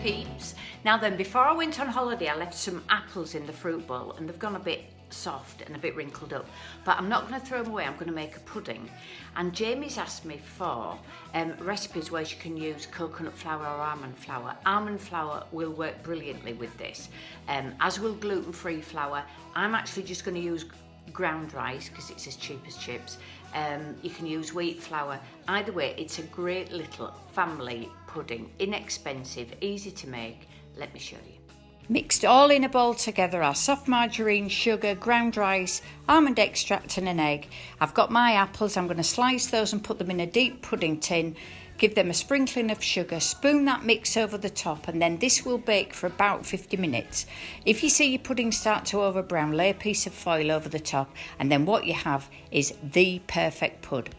peeps. Now then, before I went on holiday, I left some apples in the fruit bowl and they've gone a bit soft and a bit wrinkled up, but I'm not going to throw them away. I'm going to make a pudding. And Jamie's asked me for recipes where she can use coconut flour or almond flour. Almond flour will work brilliantly with this, as will gluten-free flour. I'm actually just going to use ground rice because it's as cheap as chips. You can use wheat flour. Either way, it's a great little family pudding, inexpensive, easy to make. Let me show you. Mixed all in a bowl together, our soft margarine, sugar, ground rice, almond extract and an egg. I've got my apples. I'm going to slice those and put them in a deep pudding tin. Give them a sprinkling of sugar, spoon that mix over the top, and then this will bake for about 50 minutes. If you see your pudding start to over brown, lay a piece of foil over the top, and then what you have is the perfect pud.